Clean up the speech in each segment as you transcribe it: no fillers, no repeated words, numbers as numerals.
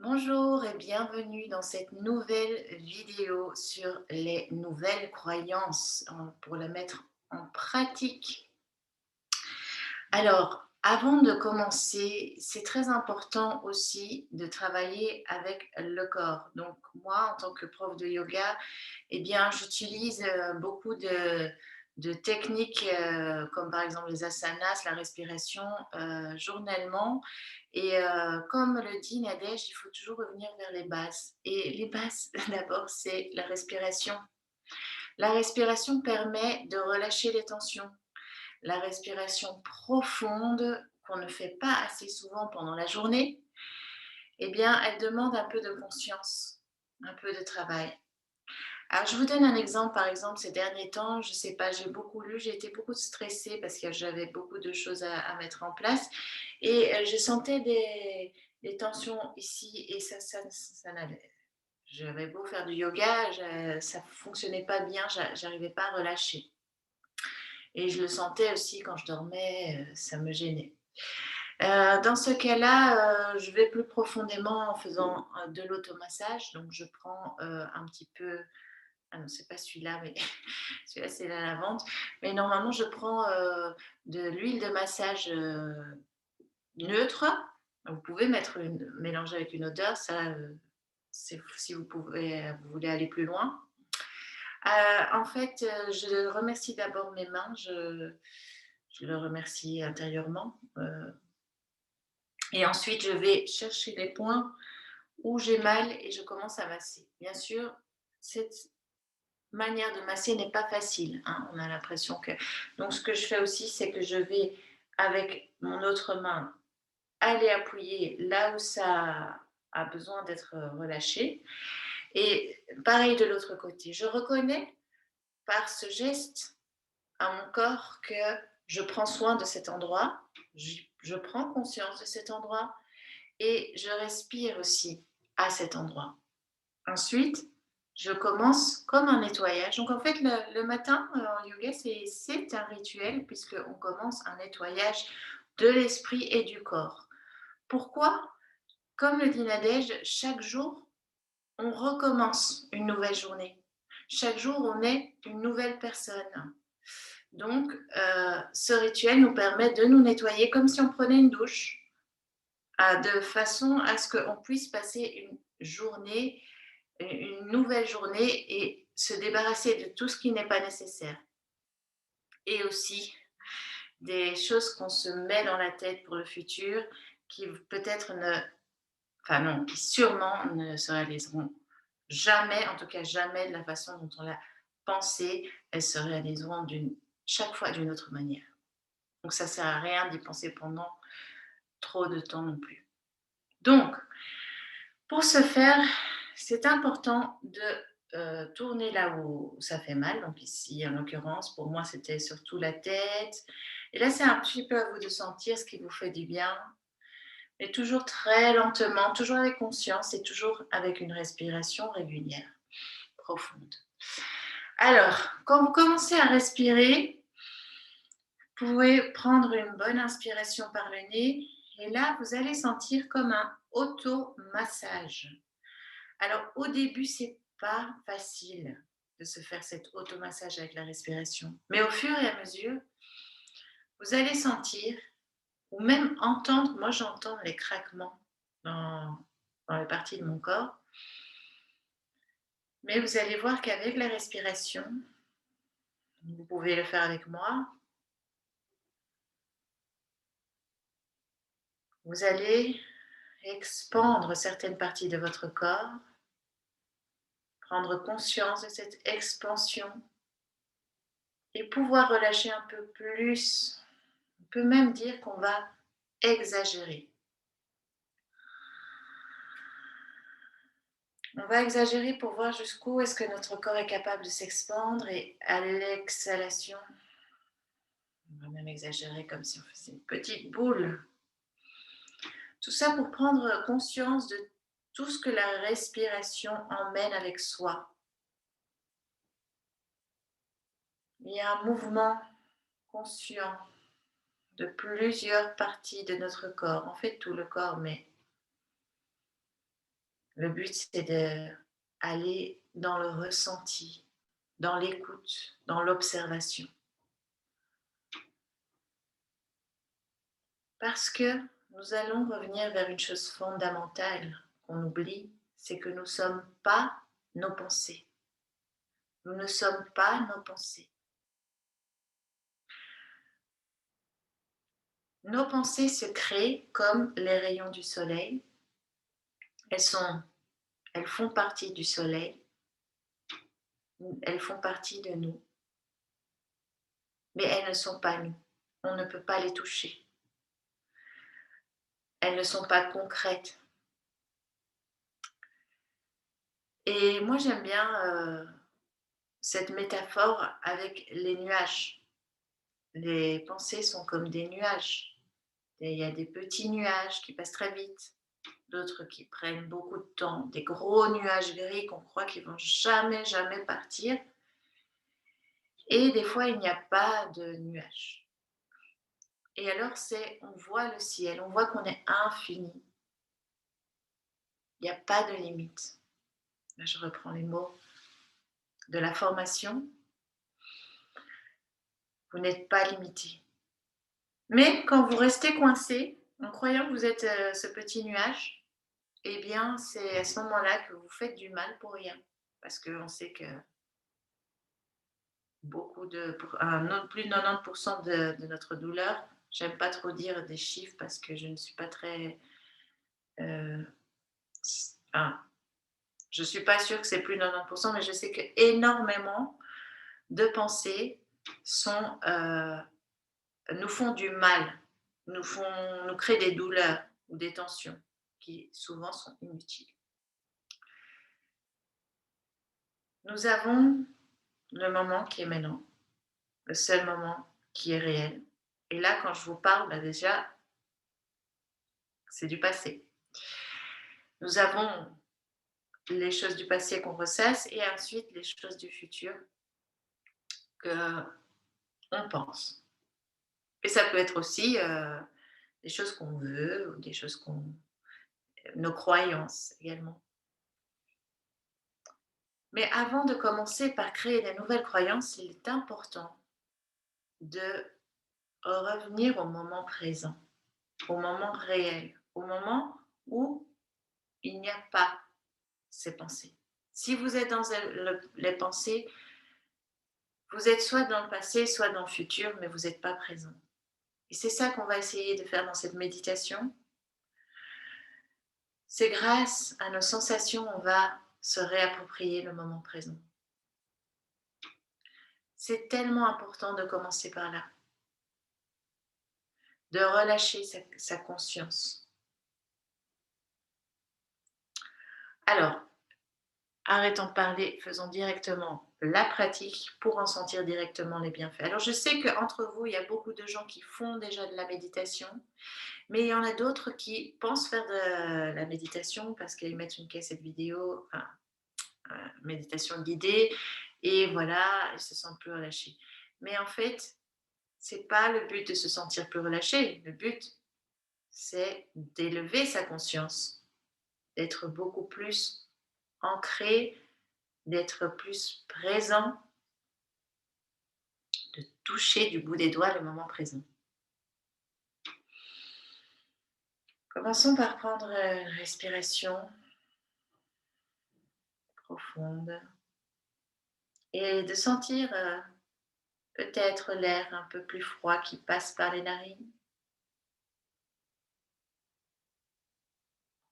Bonjour et bienvenue dans cette nouvelle vidéo sur les nouvelles croyances pour la mettre en pratique. Alors, avant de commencer, c'est très important aussi de travailler avec le corps. Donc, moi, en tant que prof de yoga, eh bien, j'utilise beaucoup de techniques comme par exemple les asanas, la respiration journellement. Et comme le dit Nadège, il faut toujours revenir vers les bases. Et les bases, d'abord, c'est la respiration. La respiration permet de relâcher les tensions. La respiration profonde, qu'on ne fait pas assez souvent pendant la journée, eh bien, elle demande un peu de conscience, un peu de travail. Alors, je vous donne un exemple. Par exemple, ces derniers temps, je ne sais pas, j'ai beaucoup lu, j'ai été beaucoup stressée parce que j'avais beaucoup de choses à mettre en place et je sentais des tensions ici et ça n'allait. J'avais beau faire du yoga, ça ne fonctionnait pas bien, j'arrivais pas à relâcher. Et je le sentais aussi quand je dormais, ça me gênait. Dans ce cas-là, je vais plus profondément en faisant, de l'automassage. Donc je prends, un petit peu ah non, c'est pas celui-là, mais celui-là, c'est la lavande. Mais normalement, je prends, de l'huile de massage, neutre. Vous pouvez mettre une mélanger avec une odeur, ça, c'est si vous voulez aller plus loin. En fait, je remercie d'abord mes mains, je le remercie intérieurement, et ensuite je vais chercher les points où j'ai mal et je commence à masser. Bien sûr, cette manière de masser n'est pas facile, hein, on a l'impression que donc ce que je fais aussi, c'est que je vais avec mon autre main aller appuyer là où ça a besoin d'être, relâché et pareil de l'autre côté. Je reconnais par ce geste à mon corps que je prends soin de cet endroit, je prends conscience de cet endroit et je respire aussi à cet endroit. Ensuite, je commence comme un nettoyage. Donc en fait, le matin, en yoga, c'est un rituel puisqu'on commence un nettoyage de l'esprit et du corps. Pourquoi? Comme le dit Nadège, chaque jour, on recommence une nouvelle journée. Chaque jour, on est une nouvelle personne. Donc, ce rituel nous permet de nous nettoyer comme si on prenait une douche, de façon à ce qu'on puisse passer une journée, une nouvelle journée et se débarrasser de tout ce qui n'est pas nécessaire. Et aussi des choses qu'on se met dans la tête pour le futur qui peut-être ne, enfin non, qui sûrement ne se réaliseront jamais, en tout cas jamais de la façon dont on l'a pensé. Elles se réaliseront chaque fois d'une autre manière. Donc ça sert à rien d'y penser pendant trop de temps non plus. Donc, pour ce faire, c'est important de tourner là où ça fait mal. Donc ici, en l'occurrence, pour moi, c'était surtout la tête. Et là, c'est un petit peu à vous de sentir ce qui vous fait du bien, mais toujours très lentement, toujours avec conscience et toujours avec une respiration régulière, profonde. Alors, quand vous commencez à respirer, vous pouvez prendre une bonne inspiration par le nez et là, vous allez sentir comme un automassage. Alors, au début, c'est pas facile de se faire cet automassage avec la respiration. Mais au fur et à mesure, vous allez sentir ou même entendre, moi j'entends les craquements dans, dans les parties de mon corps, mais vous allez voir qu'avec la respiration, vous pouvez le faire avec moi, vous allez expandre certaines parties de votre corps, prendre conscience de cette expansion et pouvoir relâcher un peu plus. On peut même dire qu'on va exagérer. On va exagérer pour voir jusqu'où est-ce que notre corps est capable de s'expandre et à l'exhalation, on va même exagérer comme si on faisait une petite boule. Tout ça pour prendre conscience de tout ce que la respiration emmène avec soi. Il y a un mouvement conscient de plusieurs parties de notre corps, en fait tout le corps, mais Le but, c'est d'aller dans le ressenti, dans l'écoute, dans l'observation. Parce que nous allons revenir vers une chose fondamentale qu'on oublie, c'est que nous ne sommes pas nos pensées. Nous ne sommes pas nos pensées. Nos pensées se créent comme les rayons du soleil. Elles font partie du soleil. Elles font partie de nous. Mais elles ne sont pas nous. On ne peut pas les toucher. Elles ne sont pas concrètes. Et moi, j'aime bien cette métaphore avec les nuages. Les pensées sont comme des nuages. Et il y a des petits nuages qui passent très vite, d'autres qui prennent beaucoup de temps, des gros nuages gris qu'on croit qu'ils vont jamais, jamais partir. Et des fois, il n'y a pas de nuages. Et alors, on voit le ciel, on voit qu'on est infini. Il n'y a pas de limite. Là, je reprends les mots de la formation. Vous n'êtes pas limité. Mais quand vous restez coincé, en croyant que vous êtes ce petit nuage, eh bien, c'est à ce moment-là que vous faites du mal pour rien. Parce qu'on sait que plus de 90% de notre douleur, j'aime pas trop dire des chiffres parce que je ne suis pas très... enfin, je ne suis pas sûre que c'est plus de 90%, mais je sais que énormément de pensées nous font du mal, nous créent des douleurs ou des tensions qui souvent sont inutiles. Nous avons le moment qui est maintenant, le seul moment qui est réel. Et là, quand je vous parle, déjà, c'est du passé. Nous avons les choses du passé qu'on ressasse et ensuite les choses du futur qu'on pense. Et ça peut être aussi des choses qu'on veut ou des choses nos croyances également. Mais avant de commencer par créer des nouvelles croyances, il est important de revenir au moment présent, au moment réel, au moment où il n'y a pas ces pensées. Si vous êtes dans les pensées, vous êtes soit dans le passé, soit dans le futur, mais vous n'êtes pas présent. Et c'est ça qu'on va essayer de faire dans cette méditation. C'est grâce à nos sensations, on va se réapproprier le moment présent. C'est tellement important de commencer par là, de relâcher sa conscience. Alors, arrêtons de parler, faisons directement la pratique pour en sentir directement les bienfaits. Alors, je sais qu'entre vous, il y a beaucoup de gens qui font déjà de la méditation, mais il y en a d'autres qui pensent faire de la méditation parce qu'ils mettent une cassette vidéo, enfin, méditation guidée, et voilà, ils se sentent plus relâchés. Mais en fait, c'est pas le but de se sentir plus relâché. Le but, c'est d'élever sa conscience, d'être beaucoup plus ancré, d'être plus présent, de toucher du bout des doigts le moment présent. Commençons par prendre une respiration profonde et de sentir peut-être l'air un peu plus froid qui passe par les narines.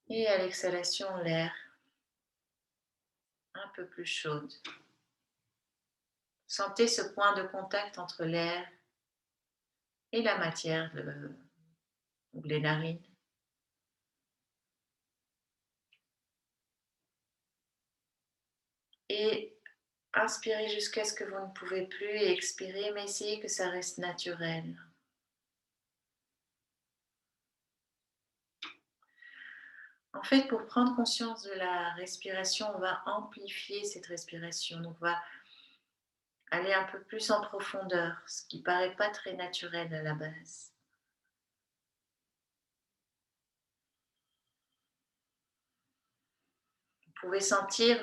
Et à l'exhalation, l'air un peu plus chaude. Sentez ce point de contact entre l'air et la matière ou les narines. Et inspirez jusqu'à ce que vous ne pouvez plus et expirez, mais essayez que ça reste naturel. En fait, pour prendre conscience de la respiration, on va amplifier cette respiration. Donc, on va aller un peu plus en profondeur, ce qui paraît pas très naturel à la base. pouvez sentir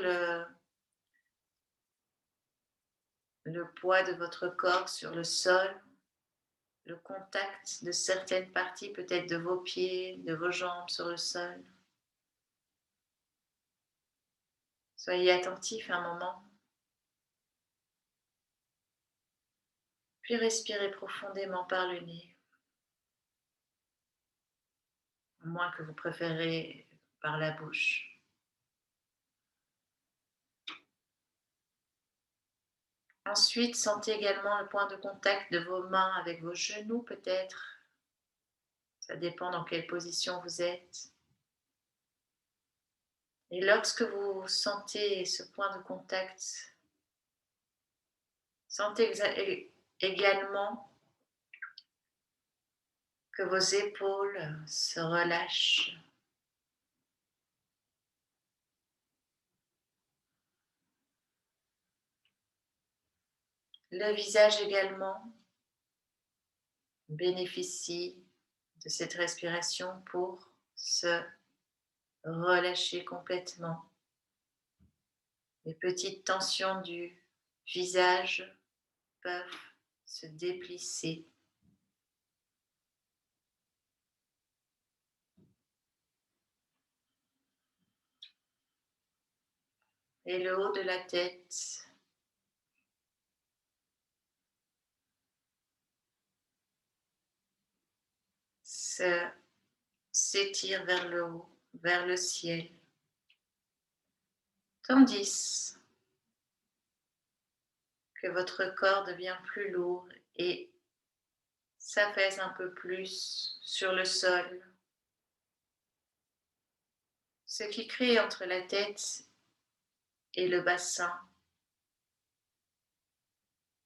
le poids de votre corps sur le sol, le contact de certaines parties, peut-être de vos pieds, de vos jambes sur le sol. Soyez attentif un moment, puis respirez profondément par le nez, à moins que vous préférez par la bouche. Ensuite, sentez également le point de contact de vos mains avec vos genoux peut-être. Ça dépend dans quelle position vous êtes. Et lorsque vous sentez ce point de contact, sentez également que vos épaules se relâchent. Le visage également bénéficie de cette respiration pour se relâcher complètement. Les petites tensions du visage peuvent se déplisser. Et le haut de la tête s'étire vers le haut, vers le ciel. Tandis que votre corps devient plus lourd et s'affaisse un peu plus sur le sol, ce qui crée entre la tête et le bassin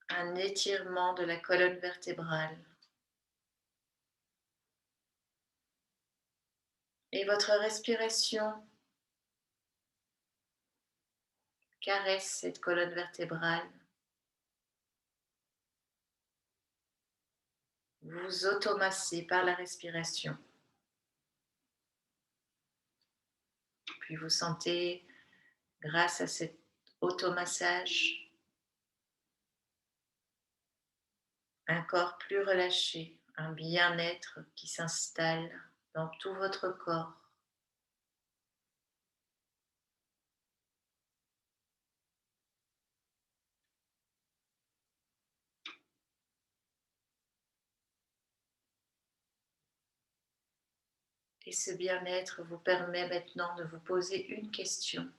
un étirement de la colonne vertébrale. Et votre respiration caresse cette colonne vertébrale. Vous automassez par la respiration. Puis vous sentez, grâce à cet automassage, un corps plus relâché, un bien-être qui s'installe dans tout votre corps. Et ce bien-être vous permet maintenant de vous poser une question,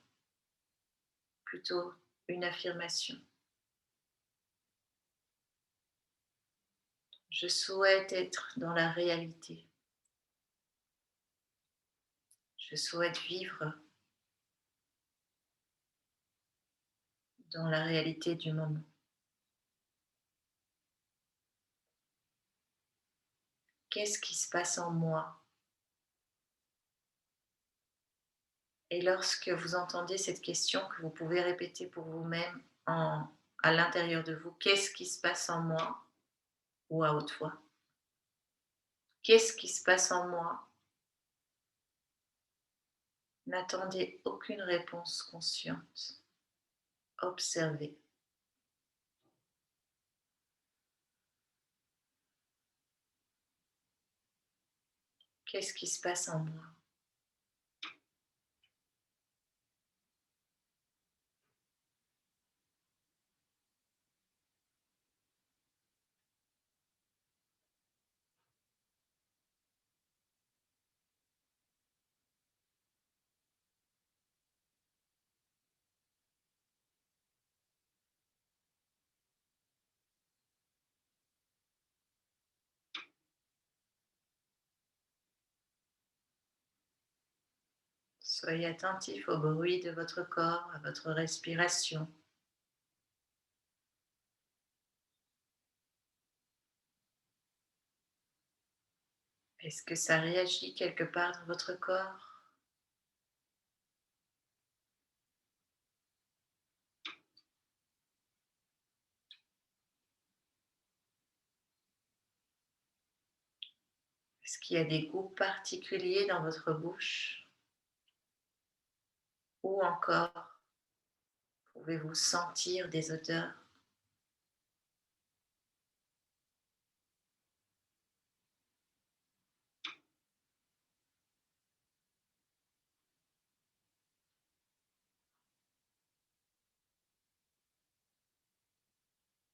plutôt une affirmation. Je souhaite être dans la réalité. Je souhaite vivre dans la réalité du moment. Qu'est-ce qui se passe en moi? Et lorsque vous entendez cette question que vous pouvez répéter pour vous-même à l'intérieur de vous, qu'est-ce qui se passe en moi? Ou à haute voix. Qu'est-ce qui se passe en moi? N'attendez aucune réponse consciente. Observez. Qu'est-ce qui se passe en moi? Soyez attentif au bruit de votre corps, à votre respiration. Est-ce que ça réagit quelque part dans votre corps? Est-ce qu'il y a des goûts particuliers dans votre bouche? ou encore pouvez-vous sentir des odeurs?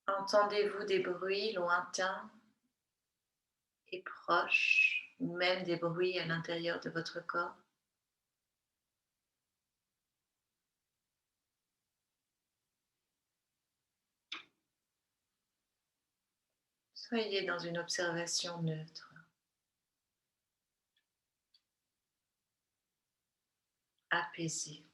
Entendez-vous des bruits lointains et proches, ou même des bruits à l'intérieur de votre corps? Soyez dans une observation neutre, apaisée.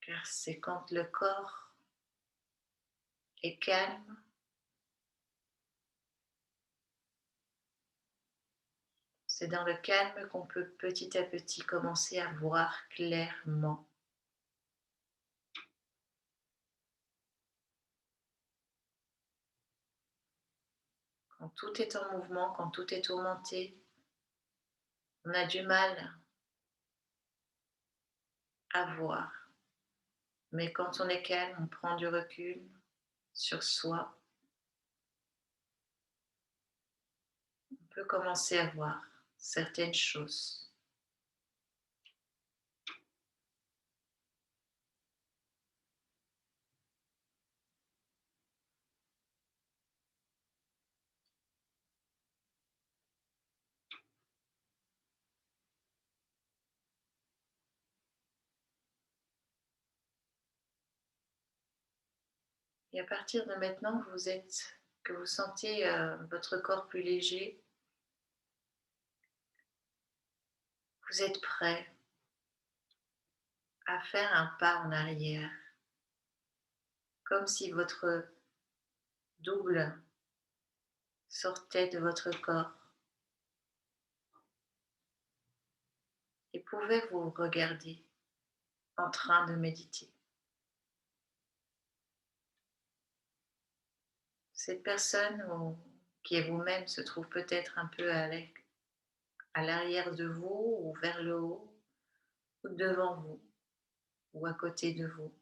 Car c'est quand le corps est calme, c'est dans le calme qu'on peut petit à petit commencer à voir clairement. Quand tout est en mouvement, quand tout est tourmenté, on a du mal à voir. Mais quand on est calme, on prend du recul sur soi, on peut commencer à voir certaines choses. Et à partir de maintenant, que vous sentez votre corps plus léger, vous êtes prêt à faire un pas en arrière, comme si votre double sortait de votre corps et pouvait vous regarder en train de méditer. Cette personne qui est vous-même se trouve peut-être un peu à l'arrière de vous ou vers le haut ou devant vous ou à côté de vous.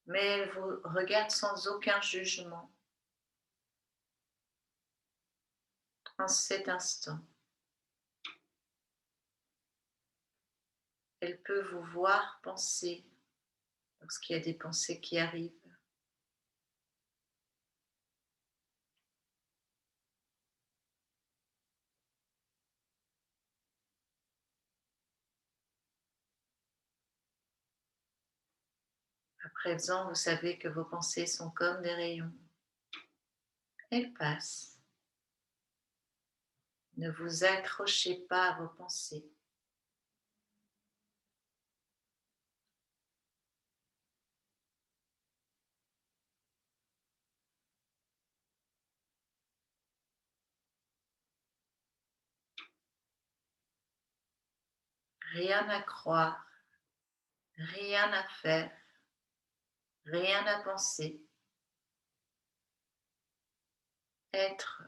Mais elle vous regarde sans aucun jugement en cet instant. Elle peut vous voir penser lorsqu'il y a des pensées qui arrivent. À présent, vous savez que vos pensées sont comme des rayons. Elles passent. Ne vous accrochez pas à vos pensées. Rien à croire, rien à faire, rien à penser. Être,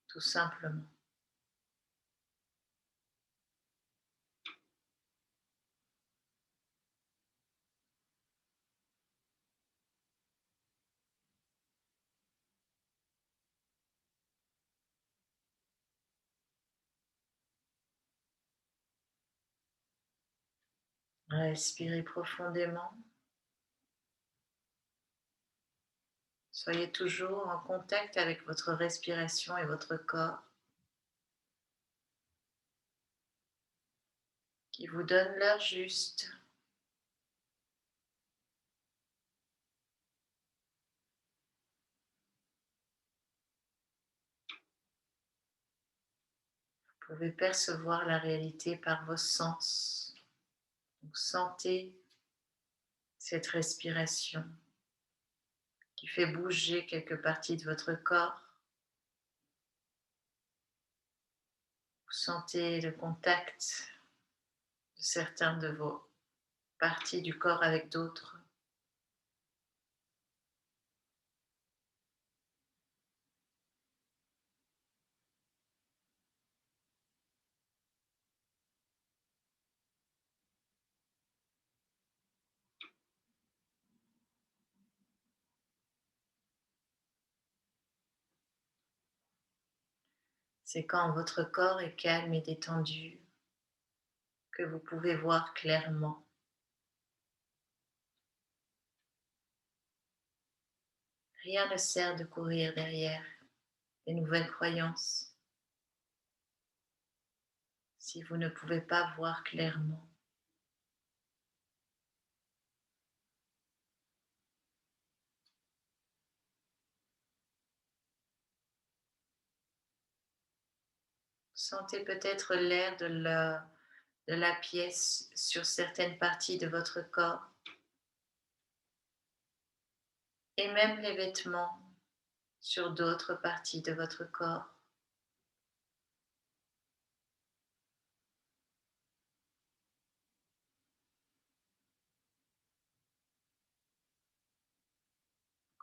tout simplement. Respirez profondément. Soyez toujours en contact avec votre respiration et votre corps qui vous donne l'heure juste. Vous pouvez percevoir la réalité par vos sens. Donc, sentez cette respiration qui fait bouger quelques parties de votre corps. Vous sentez le contact de certains de vos parties du corps avec d'autres. C'est quand votre corps est calme et détendu que vous pouvez voir clairement. Rien ne sert de courir derrière des nouvelles croyances si vous ne pouvez pas voir clairement. Sentez peut-être l'air de la pièce sur certaines parties de votre corps et même les vêtements sur d'autres parties de votre corps.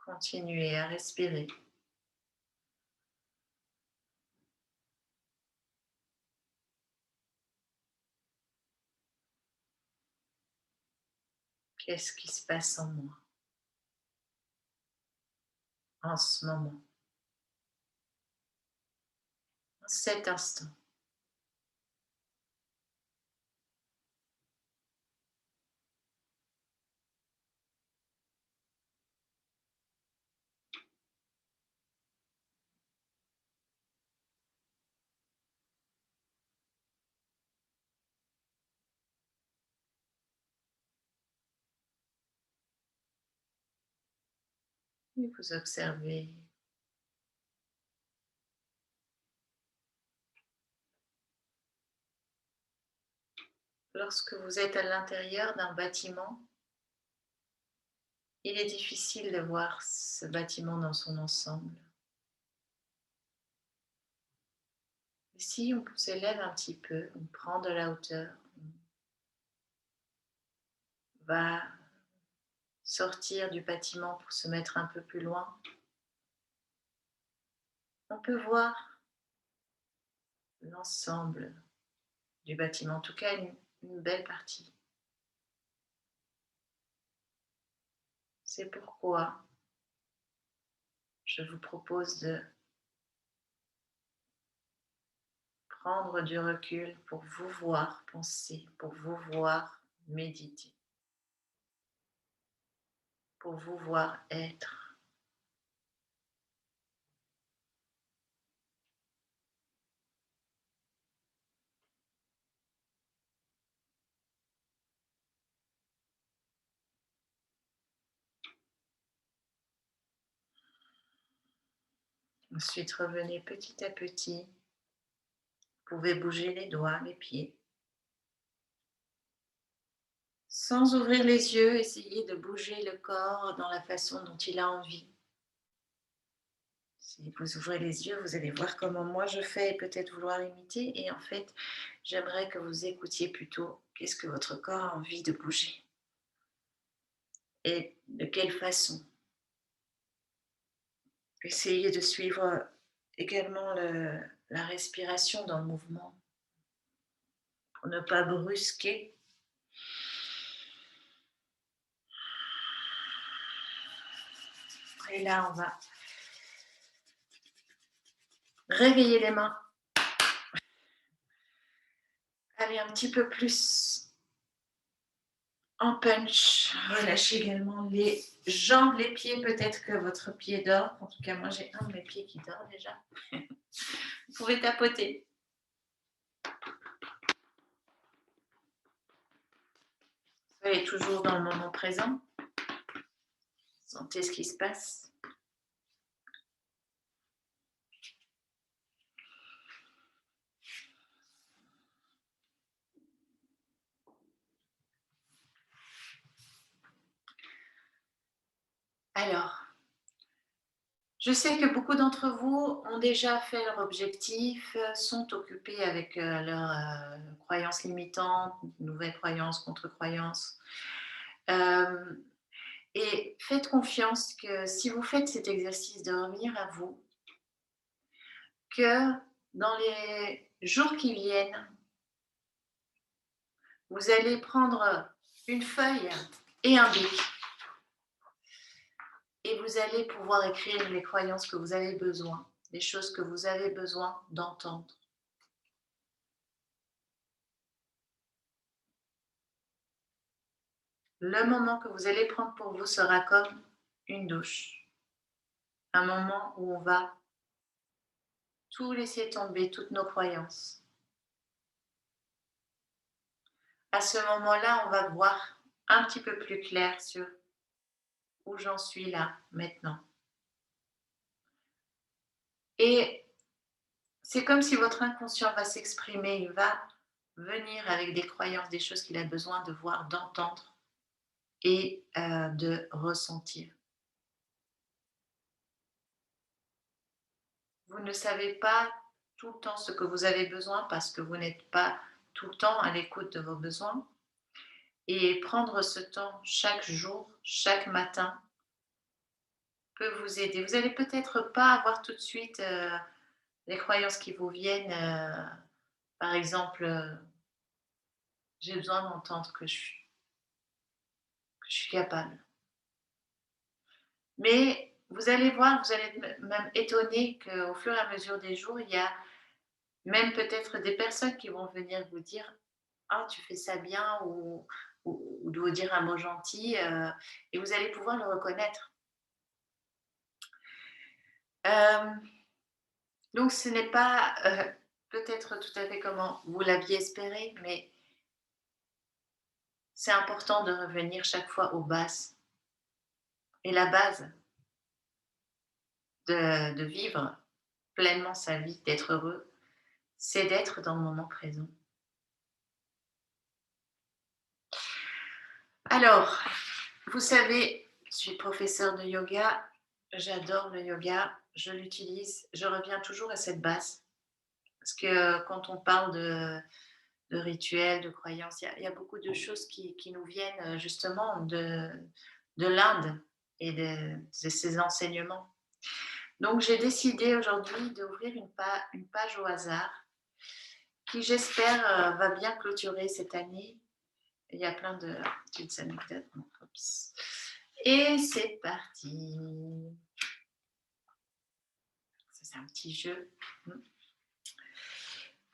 Continuez à respirer. Qu'est-ce qui se passe en moi en ce moment, en cet instant? Et vous observez lorsque vous êtes à l'intérieur d'un bâtiment, il est difficile de voir ce bâtiment dans son ensemble. Et si on s'élève un petit peu, on prend de la hauteur, on va sortir du bâtiment pour se mettre un peu plus loin, on peut voir l'ensemble du bâtiment, en tout cas une belle partie. C'est pourquoi je vous propose de prendre du recul pour vous voir penser, pour vous voir méditer, pour vous voir être. Ensuite, revenez petit à petit. Vous pouvez bouger les doigts, les pieds. Sans ouvrir les yeux, essayez de bouger le corps dans la façon dont il a envie. Si vous ouvrez les yeux, vous allez voir comment moi je fais et peut-être vouloir imiter. Et en fait, j'aimerais que vous écoutiez plutôt qu'est-ce que votre corps a envie de bouger et de quelle façon. Essayez de suivre également la respiration dans le mouvement pour ne pas brusquer. Et là, on va réveiller les mains. Allez un petit peu plus en punch. Relâchez également les jambes, les pieds. Peut-être que votre pied dort. En tout cas, moi, j'ai un de mes pieds qui dort déjà. Vous pouvez tapoter. Soyez toujours dans le moment présent. Sentez ce qui se passe. Alors, Je sais que beaucoup d'entre vous ont déjà fait leur objectif, sont occupés avec, leurs, croyances limitantes, nouvelles croyances, contre-croyances. Hem Et faites confiance que si vous faites cet exercice de revenir à vous, que dans les jours qui viennent, vous allez prendre une feuille et un bic et vous allez pouvoir écrire les croyances que vous avez besoin, les choses que vous avez besoin d'entendre. Le moment que vous allez prendre pour vous sera comme une douche, un moment où on va tout laisser tomber, toutes nos croyances. À ce moment-là, on va voir un petit peu plus clair sur où j'en suis là, maintenant. Et c'est comme si votre inconscient va s'exprimer, il va venir avec des croyances, des choses qu'il a besoin de voir, d'entendre et de ressentir. Vous ne savez pas tout le temps ce que vous avez besoin parce que vous n'êtes pas tout le temps à l'écoute de vos besoins. Et prendre ce temps chaque jour, chaque matin, peut vous aider. Vous allez peut-être pas avoir tout de suite les croyances qui vous viennent, par exemple, j'ai besoin d'entendre que je suis capable. Mais vous allez voir, vous allez être même étonné qu'au fur et à mesure des jours, il y a même peut-être des personnes qui vont venir vous dire: «Ah, tu fais ça bien» ou de vous dire un mot gentil, et vous allez pouvoir le reconnaître. Hem, donc ce n'est pas, peut-être tout à fait comment vous l'aviez espéré, mais c'est important de revenir chaque fois aux bases. Et la base de vivre pleinement sa vie, d'être heureux, c'est d'être dans le moment présent. Alors, vous savez, je suis professeure de yoga, j'adore le yoga, je l'utilise, je reviens toujours à cette base. Parce que quand on parle de rituels, de croyances, il y a beaucoup de choses qui nous viennent justement de l'Inde et de ses enseignements. Donc j'ai décidé aujourd'hui d'ouvrir une page au hasard qui j'espère va bien clôturer cette année. Il y a plein de petites anecdotes. Oups. Et c'est parti. Ça, c'est un petit jeu.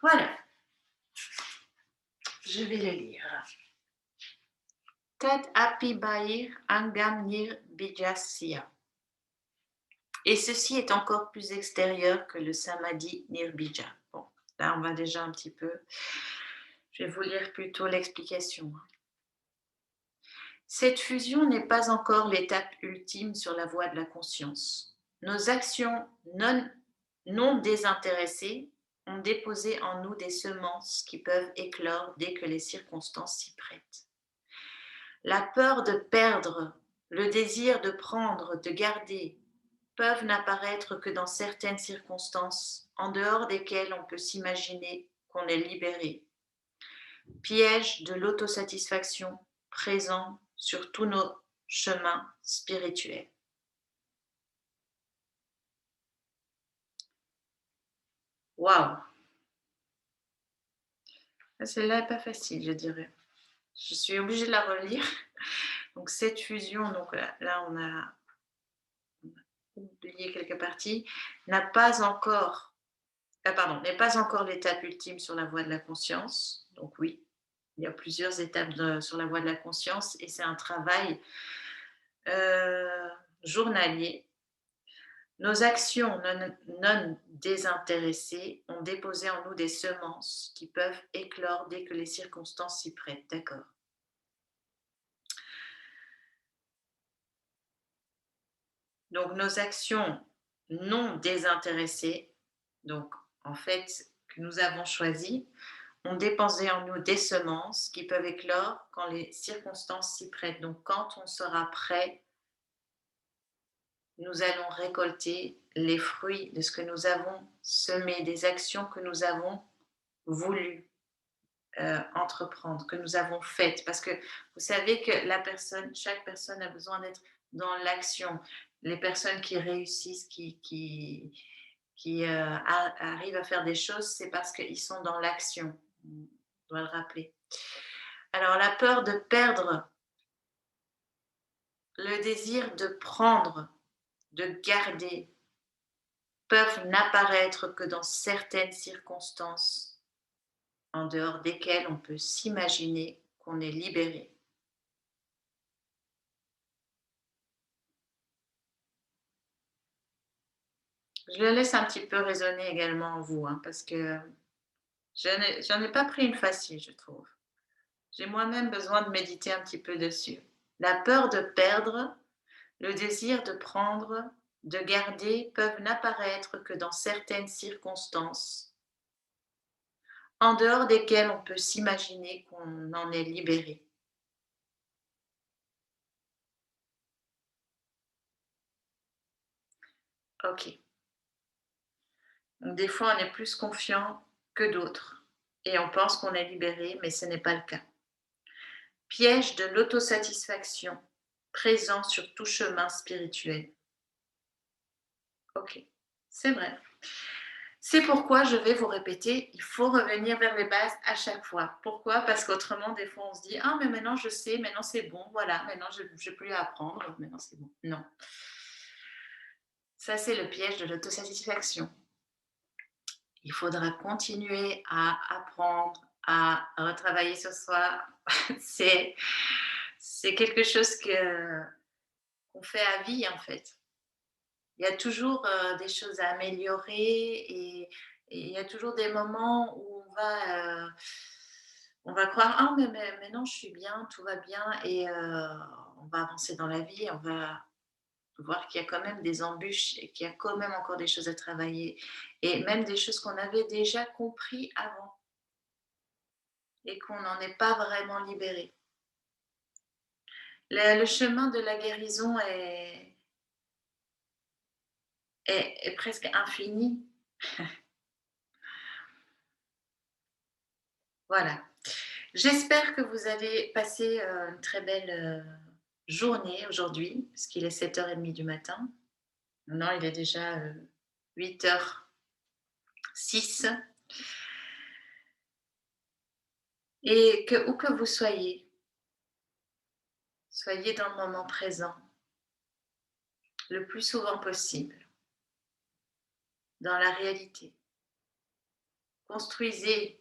Voilà, je vais le lire. Tat api bair angam nir bijasya. Et ceci est encore plus extérieur que le samadhi nirbija. Bon, là on va déjà un petit peu. Je vais vous lire plutôt l'explication. Cette fusion n'est pas encore l'étape ultime sur la voie de la conscience. Nos actions non désintéressées ont déposé en nous des semences qui peuvent éclore dès que les circonstances s'y prêtent. La peur de perdre, le désir de prendre, de garder, peuvent n'apparaître que dans certaines circonstances, en dehors desquelles on peut s'imaginer qu'on est libéré. Piège de l'autosatisfaction présent sur tous nos chemins spirituels. Waouh! Celle-là n'est pas facile, je dirais. Je suis obligée de la relire. Donc cette fusion, donc là on a oublié quelques parties, n'a pas encore, n'est pas encore l'étape ultime sur la voie de la conscience. Donc oui, il y a plusieurs étapes sur la voie de la conscience et c'est un travail journalier. Nos actions non désintéressées ont déposé en nous des semences qui peuvent éclore dès que les circonstances s'y prêtent. D'accord. Donc nos actions non désintéressées, donc en fait que nous avons choisies, ont déposé en nous des semences qui peuvent éclore quand les circonstances s'y prêtent. Donc quand on sera prêt, nous allons récolter les fruits de ce que nous avons semé, des actions que nous avons voulu entreprendre, que nous avons faites. Parce que vous savez que chaque personne a besoin d'être dans l'action. Les personnes qui réussissent, qui arrivent à faire des choses, c'est parce qu'ils sont dans l'action. On doit le rappeler. Alors la peur de perdre, le désir de prendre, de garder, peuvent n'apparaître que dans certaines circonstances, en dehors desquelles on peut s'imaginer qu'on est libéré. Je le laisse un petit peu résonner également en vous, hein, parce que j'en ai pas pris une facile, je trouve. J'ai moi-même besoin de méditer un petit peu dessus. La peur de perdre, le désir de prendre, de garder peuvent n'apparaître que dans certaines circonstances, en dehors desquelles on peut s'imaginer qu'on en est libéré. OK. Donc des fois, on est plus confiant que d'autres et on pense qu'on est libéré, mais ce n'est pas le cas. Piège de l'autosatisfaction, présent sur tout chemin spirituel. OK, c'est vrai. C'est pourquoi je vais vous répéter, il faut revenir vers les bases à chaque fois. Pourquoi? Parce qu'autrement, des fois, on se dit: «Ah, mais maintenant je sais, maintenant c'est bon, voilà, maintenant je n'ai plus à apprendre, maintenant c'est bon». Non, ça c'est le piège de l'autosatisfaction. Il faudra continuer à apprendre, à retravailler sur soi. C'est c'est quelque chose qu'on fait à vie, en fait. Il y a toujours, des choses à améliorer et il y a toujours des moments où on va croire: «Ah mais non, je suis bien, tout va bien» et on va avancer dans la vie, on va voir qu'il y a quand même des embûches et qu'il y a quand même encore des choses à travailler et même des choses qu'on avait déjà compris avant et qu'on n'en est pas vraiment libéré. Le chemin de la guérison est presque infini. Voilà. J'espère que vous avez passé, une très belle, journée aujourd'hui, puisqu'il est 7h30 du matin. Non, il est déjà, 8h06 et que où que vous soyez, soyez dans le moment présent le plus souvent possible, dans la réalité. Construisez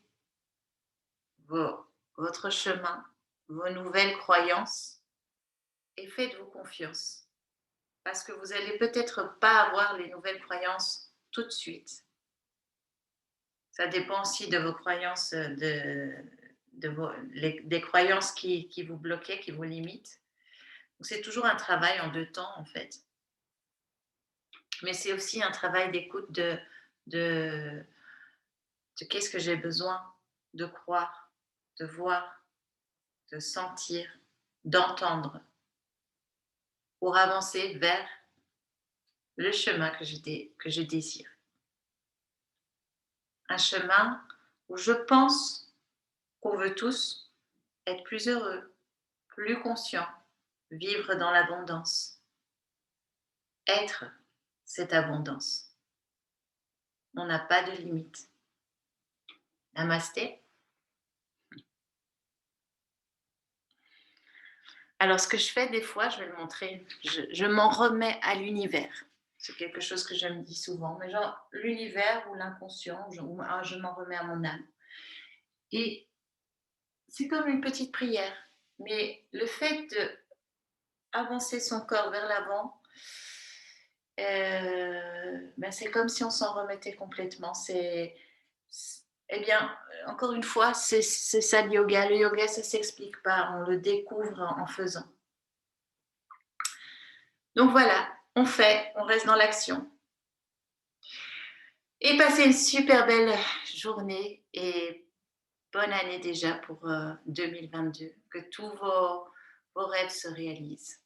votre chemin, vos nouvelles croyances et faites-vous confiance. Parce que vous allez peut-être pas avoir les nouvelles croyances tout de suite. Ça dépend aussi de vos croyances, des croyances qui vous bloquaient, qui vous limitent. Donc c'est toujours un travail en 2 temps, en fait. Mais c'est aussi un travail d'écoute de de qu'est-ce que j'ai besoin de croire, de voir, de sentir, d'entendre pour avancer vers le chemin que je désire. Un chemin où je pense qu'on veut tous être plus heureux, plus conscients, vivre dans l'abondance, être cette abondance. On n'a pas de limite. Namasté. Alors, ce que je fais des fois, je vais le montrer, je m'en remets à l'univers. C'est quelque chose que je me dis souvent, mais genre l'univers ou l'inconscient, je m'en remets à mon âme. Et c'est comme une petite prière, mais le fait d'avancer son corps vers l'avant, ben, c'est comme si on s'en remettait complètement. Eh bien, encore une fois, c'est ça le yoga. Le yoga, ça s'explique pas, on le découvre en faisant. Donc voilà, on fait, on reste dans l'action. Et passez une super belle journée et bonne année déjà pour 2022. Que tous vos rêves se réalisent.